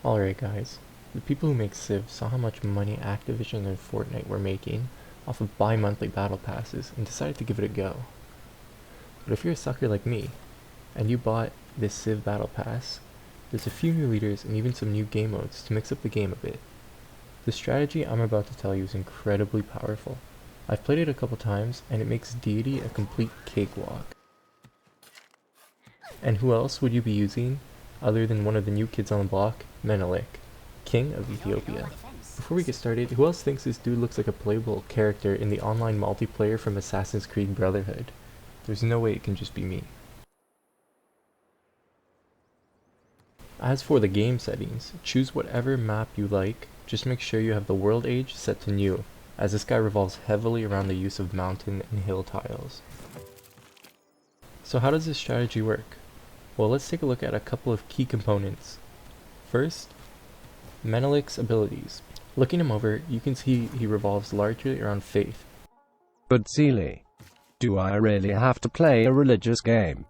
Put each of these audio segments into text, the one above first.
Alright guys, the people who make Civ saw how much money Activision and Fortnite were making off of bi-monthly battle passes and decided to give it a go. But if you're a sucker like me, and you bought this Civ battle pass, there's a few new leaders and even some new game modes to mix up the game a bit. The strategy I'm about to tell you is incredibly powerful. I've played it a couple times and it makes Deity a complete cakewalk. And who else would you be using other than one of the new kids on the block, Menelik, King of Ethiopia? Before we get started, who else thinks this dude looks like a playable character in the online multiplayer from Assassin's Creed Brotherhood? There's no way it can just be me. As for the game settings, choose whatever map you like, just make sure you have the world age set to new, as this guy revolves heavily around the use of mountain and hill tiles. So how does this strategy work? Well, let's take a look at a couple of key components. First, Menelik's abilities. Looking him over, you can see he revolves largely around faith. But Seely, do I really have to play a religious game?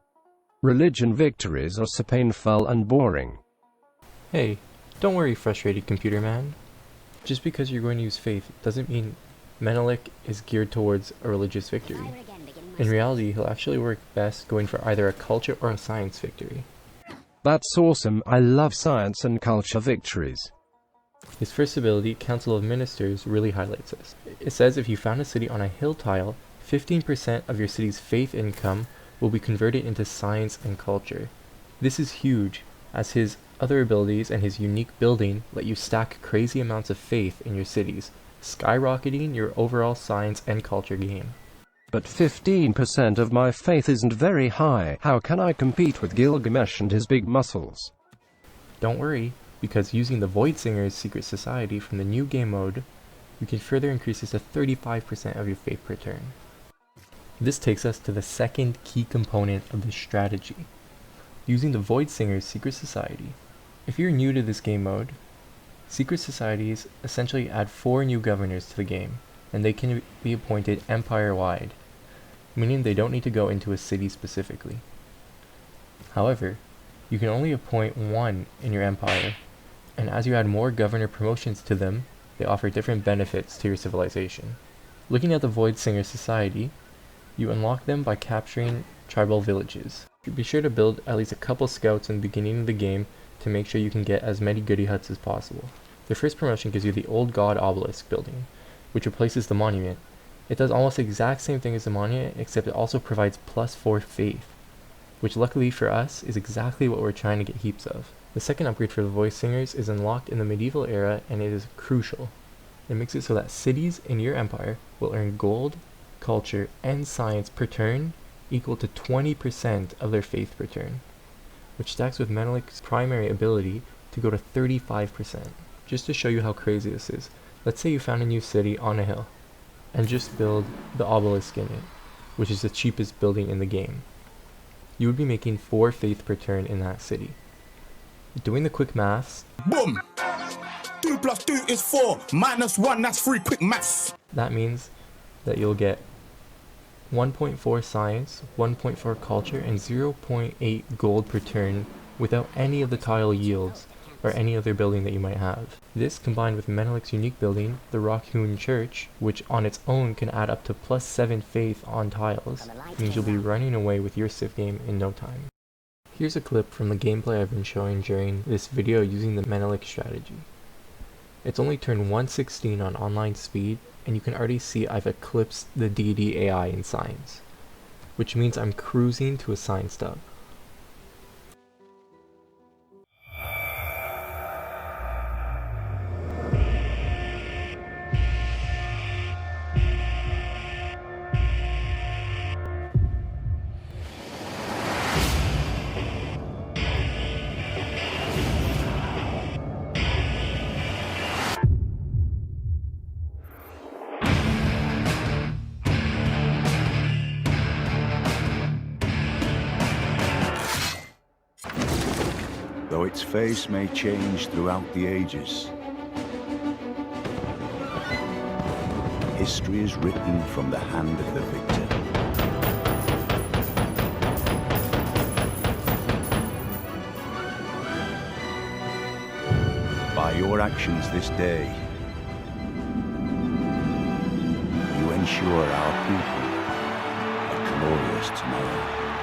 Religion victories are so painful and boring. Hey, don't worry, frustrated computer man. Just because you're going to use faith doesn't mean Menelik is geared towards a religious victory. In reality, he'll actually work best going for either a culture or a science victory. That's awesome, I love science and culture victories. His first ability, Council of Ministers, really highlights this. It says if you found a city on a hill tile, 15% of your city's faith income will be converted into science and culture. This is huge, as his other abilities and his unique building let you stack crazy amounts of faith in your cities, skyrocketing your overall science and culture game. But 15% of my faith isn't very high. How can I compete with Gilgamesh and his big muscles? Don't worry, because using the Void Singer's Secret Society from the new game mode, you can further increase this to 35% of your faith per turn. This takes us to the second key component of the strategy, using the Void Singer's Secret Society. If you're new to this game mode, Secret Societies essentially add 4 new governors to the game, and they can be appointed empire-wide, meaning they don't need to go into a city specifically. However, you can only appoint 1 in your empire, and as you add more governor promotions to them, they offer different benefits to your civilization. Looking at the Void Singer Society, you unlock them by capturing tribal villages. Be sure to build at least a couple scouts in the beginning of the game to make sure you can get as many goody huts as possible. The first promotion gives you the Old God Obelisk building, which replaces the monument. It does almost the exact same thing as the monument, except it also provides +4 faith, which luckily for us is exactly what we're trying to get heaps of. The second upgrade for the Voice Singers is unlocked in the medieval era, and it is crucial. It makes it so that cities in your empire will earn gold, culture, and science per turn equal to 20% of their faith per turn, which stacks with Menelik's primary ability to go to 35%. Just to show you how crazy this is, let's say you found a new city on a hill, and just build the obelisk in it, which is the cheapest building in the game. You would be making 4 faith per turn in that city. Doing the quick maths, Boom! 2 plus 2 is 4, minus 1, that's 3, quick maths! that means that you'll get 1.4 science, 1.4 culture, and 0.8 gold per turn without any of the tile yields or any other building that you might have. This, combined with Menelik's unique building, the Rockhoon Church, which on its own can add up to +7 faith on tiles, means you'll be running away with your Civ game in no time. Here's a clip from the gameplay I've been showing during this video using the Menelik strategy. It's only turn 116 on online speed, and you can already see I've eclipsed the Deity AI in science, which means I'm cruising to a science dub. Though its face may change throughout the ages, history is written from the hand of the victor. By your actions this day, you ensure our people a glorious tomorrow.